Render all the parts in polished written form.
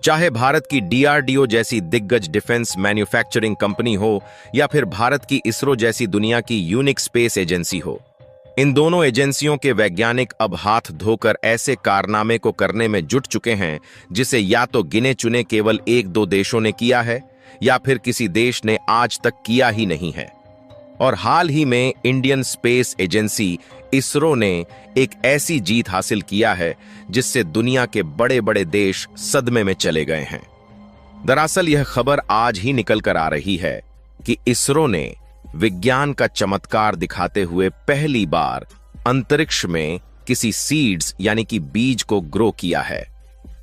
चाहे भारत की डीआरडीओ जैसी दिग्गज डिफेंस मैन्युफैक्चरिंग कंपनी हो या फिर भारत की इसरो जैसी दुनिया की यूनिक स्पेस एजेंसी हो, इन दोनों एजेंसियों के वैज्ञानिक अब हाथ धोकर ऐसे कारनामे को करने में जुट चुके हैं जिसे या तो गिने चुने केवल एक दो देशों ने किया है या फिर किसी देश ने आज तक किया ही नहीं है। और हाल ही में इंडियन स्पेस एजेंसी इसरो ने एक ऐसी जीत हासिल किया है जिससे दुनिया के बड़े बड़े देश सदमे में चले गए हैं। दरअसल यह खबर आज ही निकल कर आ रही है कि इसरो ने विज्ञान का चमत्कार दिखाते हुए पहली बार अंतरिक्ष में किसी सीड्स यानी कि बीज को ग्रो किया है।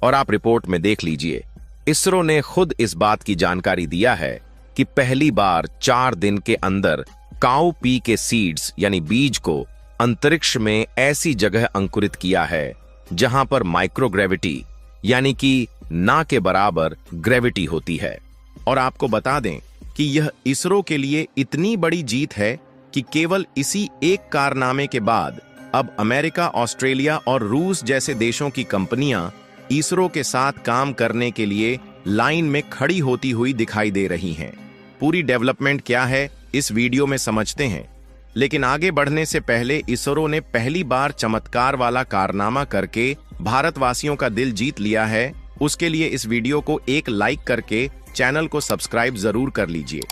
और आप रिपोर्ट में देख लीजिए, इसरो ने खुद इस बात की जानकारी दिया है कि पहली बार 4 दिन के अंदर काऊ पी के सीड्स यानी बीज को अंतरिक्ष में ऐसी जगह अंकुरित किया है जहां पर माइक्रोग्रेविटी यानी कि ना के बराबर ग्रेविटी होती है। और आपको बता दें कि यह इसरो के लिए इतनी बड़ी जीत है कि केवल इसी एक कारनामे के बाद अब अमेरिका, ऑस्ट्रेलिया और रूस जैसे देशों की कंपनियां इसरो के साथ काम करने के लिए लाइन में खड़ी होती हुई दिखाई दे रही हैं। पूरी डेवलपमेंट क्या है इस वीडियो में समझते हैं, लेकिन आगे बढ़ने से पहले इसरो ने पहली बार चमत्कार वाला कारनामा करके भारतवासियों का दिल जीत लिया है। उसके लिए इस वीडियो को एक लाइक करके चैनल को सब्सक्राइब जरूर कर लीजिए,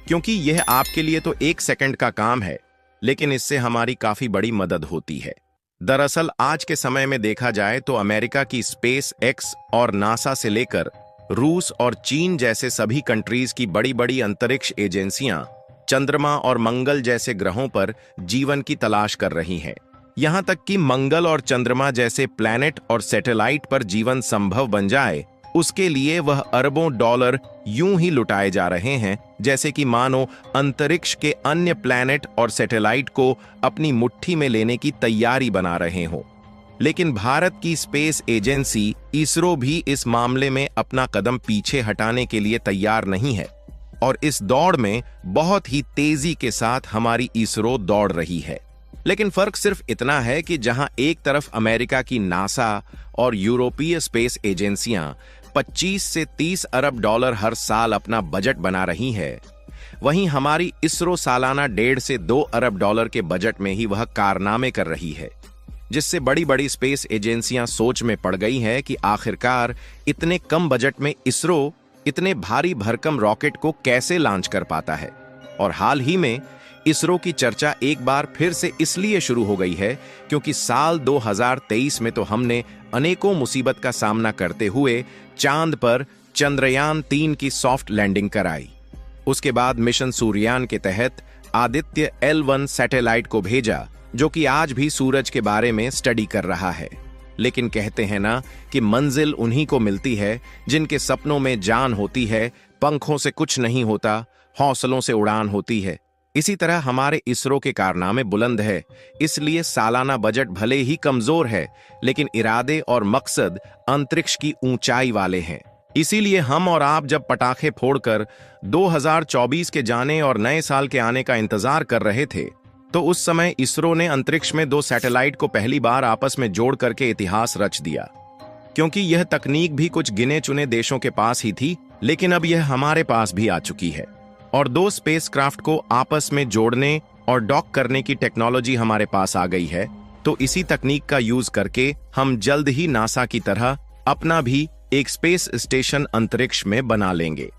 क्योंकि यह आपके लिए तो 1 सेकंड का काम है, लेकिन इससे हमारी काफी बड़ी मदद होती है। दरअसल आज के समय में देखा जाए तो अमेरिका की स्पेस एक्स और नासा से लेकर रूस और चीन जैसे सभी कंट्रीज की बड़ी बड़ी अंतरिक्ष एजेंसियां चंद्रमा और मंगल जैसे ग्रहों पर जीवन की तलाश कर रही हैं। यहां तक कि मंगल और चंद्रमा जैसे प्लैनेट और सैटेलाइट पर जीवन संभव बन जाए, उसके लिए वह अरबों डॉलर यूं ही लुटाए जा रहे हैं जैसे कि मानो अंतरिक्ष के अन्य प्लैनेट और सैटेलाइट को अपनी मुट्ठी में लेने की तैयारी बना रहे हों। लेकिन भारत की स्पेस एजेंसी इसरो भी इस मामले में अपना कदम पीछे हटाने के लिए तैयार नहीं है और इस दौड़ में बहुत ही तेजी के साथ हमारी इसरो दौड़ रही है। लेकिन फर्क सिर्फ इतना है कि जहां एक तरफ अमेरिका की नासा और यूरोपीय स्पेस एजेंसियां 25 से 30 अरब डॉलर हर साल अपना बजट बना रही है, वहीं हमारी इसरो सालाना 1.5 से 2 अरब डॉलर के बजट में ही वह कारनामे कर रही है, जिससे बड़ी बड़ी स्पेस एजेंसियां सोच में पड़ गई हैं कि आखिरकार इतने कम बजट में इसरो इतने भारी भरकम रॉकेट को कैसे लॉन्च कर पाता है। और हाल ही में इसरो की चर्चा एक बार फिर से इसलिए शुरू हो गई है क्योंकि साल 2023 में तो हमने अनेकों मुसीबत का सामना करते हुए चांद पर चंद्रयान 3 की सॉफ्ट लैंडिंग कराई। उसके बाद मिशन सूर्ययान के तहत आदित्य L1 सैटेलाइट को भेजा, जो कि आज भी सूरज के बारे में स्टडी कर रहा है। लेकिन कहते हैं ना कि मंजिल उन्हीं को मिलती है जिनके सपनों में जान होती है, पंखों से कुछ नहीं होता, हौसलों से उड़ान होती है। इसी तरह हमारे इसरो के कारनामे बुलंद है, इसलिए सालाना बजट भले ही कमजोर है, लेकिन इरादे और मकसद अंतरिक्ष की ऊंचाई वाले हैं। इसीलिए हम और आप जब पटाखे फोड़कर 2024 के जाने और नए साल के आने का इंतजार कर रहे थे, तो उस समय इसरो ने अंतरिक्ष में 2 सैटेलाइट को पहली बार आपस में जोड़ करके इतिहास रच दिया। क्योंकि यह तकनीक भी कुछ गिने चुने देशों के पास ही थी, लेकिन अब यह हमारे पास भी आ चुकी है और 2 स्पेसक्राफ्ट को आपस में जोड़ने और डॉक करने की टेक्नोलॉजी हमारे पास आ गई है। तो इसी तकनीक का यूज करके हम जल्द ही नासा की तरह अपना भी एक स्पेस स्टेशन अंतरिक्ष में बना लेंगे।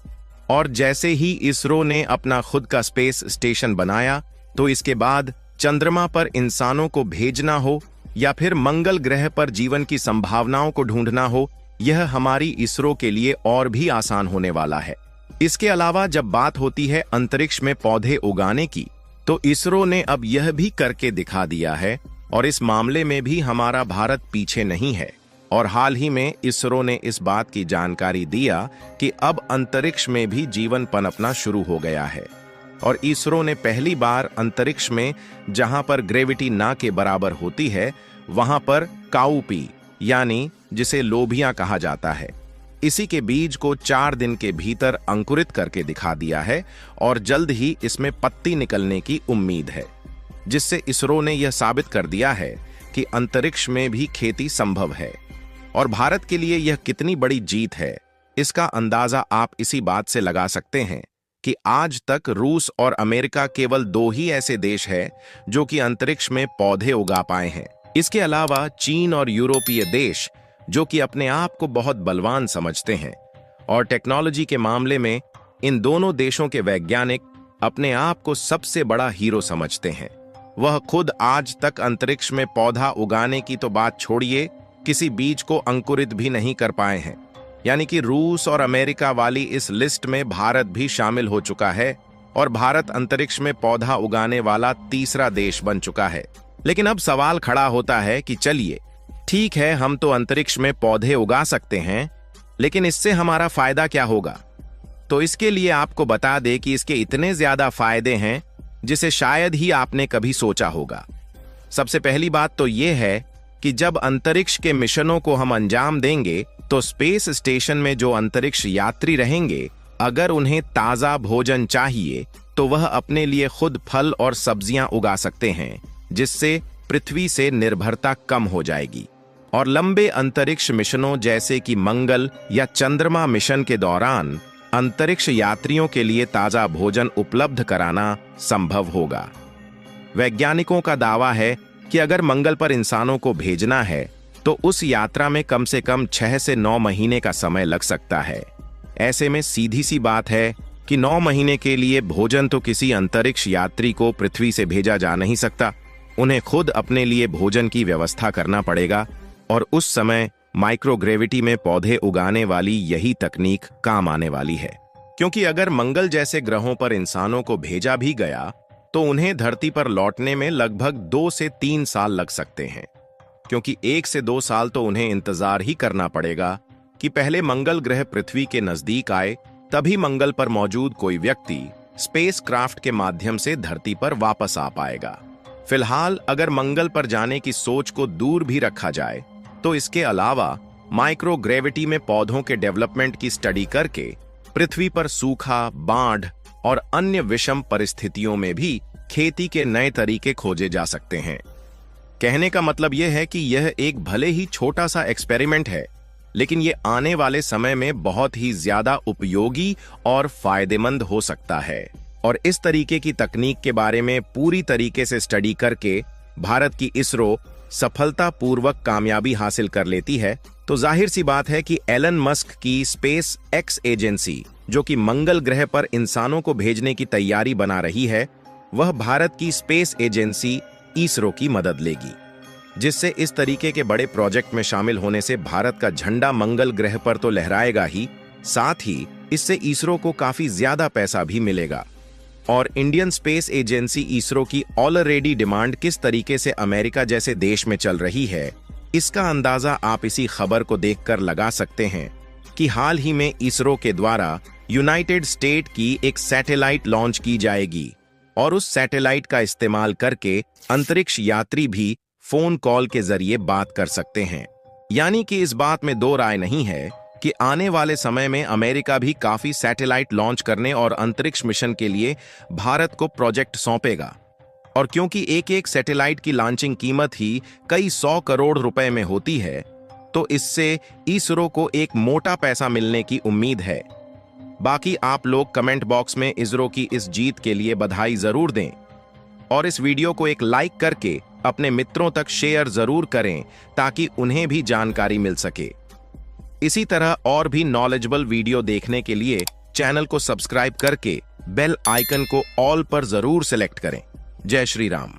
और जैसे ही इसरो ने अपना खुद का स्पेस स्टेशन बनाया, तो इसके बाद चंद्रमा पर इंसानों को भेजना हो या फिर मंगल ग्रह पर जीवन की संभावनाओं को ढूंढना हो, यह हमारी इसरो के लिए और भी आसान होने वाला है। इसके अलावा जब बात होती है अंतरिक्ष में पौधे उगाने की, तो इसरो ने अब यह भी करके दिखा दिया है और इस मामले में भी हमारा भारत पीछे नहीं है। और हाल ही में इसरो ने इस बात की जानकारी दिया कि अब अंतरिक्ष में भी जीवन पनपना शुरू हो गया है और इसरो ने पहली बार अंतरिक्ष में जहां पर ग्रेविटी ना के बराबर होती है, वहां पर काउपी यानी जिसे लोबिया कहा जाता है, इसी के बीज को 4 दिन के भीतर अंकुरित करके दिखा दिया है और जल्द ही इसमें पत्ती निकलने की उम्मीद है, जिससे इसरो ने यह साबित कर दिया है कि अंतरिक्ष में भी खेती संभव है। और भारत के लिए यह कितनी बड़ी जीत है, इसका अंदाजा आप इसी बात से लगा सकते हैं कि आज तक रूस और अमेरिका केवल दो ही ऐसे देश हैं जो कि अंतरिक्ष में पौधे उगा पाए हैं। इसके अलावा चीन और यूरोपीय देश जो कि अपने आप को बहुत बलवान समझते हैं और टेक्नोलॉजी के मामले में इन दोनों देशों के वैज्ञानिक अपने आप को सबसे बड़ा हीरो समझते हैं, वह खुद आज तक अंतरिक्ष में पौधा उगाने की तो बात छोड़िए, किसी बीज को अंकुरित भी नहीं कर पाए हैं। यानी कि रूस और अमेरिका वाली इस लिस्ट में भारत भी शामिल हो चुका है और भारत अंतरिक्ष में पौधा उगाने वाला तीसरा देश बन चुका है। लेकिन अब सवाल खड़ा होता है कि चलिए ठीक है, हम तो अंतरिक्ष में पौधे उगा सकते हैं, लेकिन इससे हमारा फायदा क्या होगा? तो इसके लिए आपको बता दें कि इसके इतने ज्यादा फायदे हैं जिसे शायद ही आपने कभी सोचा होगा। सबसे पहली बात तो यह है कि जब अंतरिक्ष के मिशनों को हम अंजाम देंगे तो स्पेस स्टेशन में जो अंतरिक्ष यात्री रहेंगे, अगर उन्हें ताजा भोजन चाहिए तो वह अपने लिए खुद फल और सब्जियां उगा सकते हैं, जिससे पृथ्वी से निर्भरता कम हो जाएगी। और लंबे अंतरिक्ष मिशनों जैसे कि मंगल या चंद्रमा मिशन के दौरान अंतरिक्ष यात्रियों के लिए ताजा भोजन उपलब्ध कराना संभव होगा। वैज्ञानिकों का दावा है कि अगर मंगल पर इंसानों को भेजना है तो उस यात्रा में कम से कम 6 से 9 महीने का समय लग सकता है। ऐसे में सीधी सी बात है कि 9 महीने के लिए भोजन तो किसी अंतरिक्ष यात्री को पृथ्वी से भेजा जा नहीं सकता, उन्हें खुद अपने लिए भोजन की व्यवस्था करना पड़ेगा। और उस समय माइक्रोग्रेविटी में पौधे उगाने वाली यही तकनीक काम आने वाली है, क्योंकि अगर मंगल जैसे ग्रहों पर इंसानों को भेजा भी गया तो उन्हें धरती पर लौटने में लगभग 2 से 3 साल लग सकते हैं, क्योंकि 1 से 2 साल तो उन्हें इंतजार ही करना पड़ेगा कि पहले मंगल ग्रह पृथ्वी के नजदीक आए, तभी मंगल पर मौजूद कोई व्यक्ति स्पेस क्राफ्ट के माध्यम से धरती पर वापस आ पाएगा। फिलहाल अगर मंगल पर जाने की सोच को दूर भी रखा जाए तो इसके अलावा माइक्रोग्रेविटी में पौधों के डेवलपमेंट की स्टडी करके पृथ्वी पर सूखा, बाढ़ और अन्य विषम परिस्थितियों में भी खेती के नए तरीके खोजे जा सकते हैं। कहने का मतलब यह है कि यह एक भले ही छोटा सा एक्सपेरिमेंट है, लेकिन यह आने वाले समय में बहुत ही ज्यादा उपयोगी और फायदेमंद हो सकता है। और इस तरीके की तकनीक के बारे में पूरी तरीके से स्टडी करके भारत की इसरो सफलतापूर्वक कामयाबी हासिल कर लेती है तो जाहिर सी बात है कि एलन मस्क की स्पेस एक्स एजेंसी, जो कि मंगल ग्रह पर इंसानों को भेजने की तैयारी बना रही है, वह भारत की स्पेस एजेंसी इसरो की मदद लेगी, जिससे इस तरीके के बड़े प्रोजेक्ट में शामिल होने से भारत का झंडा मंगल ग्रह पर तो लहराएगा ही, साथ ही इससे इसरो को काफी ज्यादा पैसा भी मिलेगा। और इंडियन स्पेस एजेंसी इसरो की ऑलरेडी डिमांड किस तरीके से अमेरिका जैसे देश में चल रही है, इसका अंदाजा आप इसी खबर को देखकर लगा सकते हैं कि हाल ही में इसरो के द्वारा यूनाइटेड स्टेट की एक सैटेलाइट लॉन्च की जाएगी और उस सैटेलाइट का इस्तेमाल करके अंतरिक्ष यात्री भी फोन कॉल के जरिए बात कर सकते हैं। यानी कि इस बात में दो राय नहीं है कि आने वाले समय में अमेरिका भी काफी सैटेलाइट लॉन्च करने और अंतरिक्ष मिशन के लिए भारत को प्रोजेक्ट सौंपेगा। और क्योंकि एक एक सैटेलाइट की लॉन्चिंग कीमत ही कई 100 करोड़ रुपए में होती है, तो इससे इसरो को एक मोटा पैसा मिलने की उम्मीद है। बाकी आप लोग कमेंट बॉक्स में इसरो की इस जीत के लिए बधाई जरूर दें और इस वीडियो को एक लाइक करके अपने मित्रों तक शेयर जरूर करें ताकि उन्हें भी जानकारी मिल सके। इसी तरह और भी नॉलेजेबल वीडियो देखने के लिए चैनल को सब्सक्राइब करके बेल आइकन को ऑल पर जरूर सेलेक्ट करें। जय श्री राम।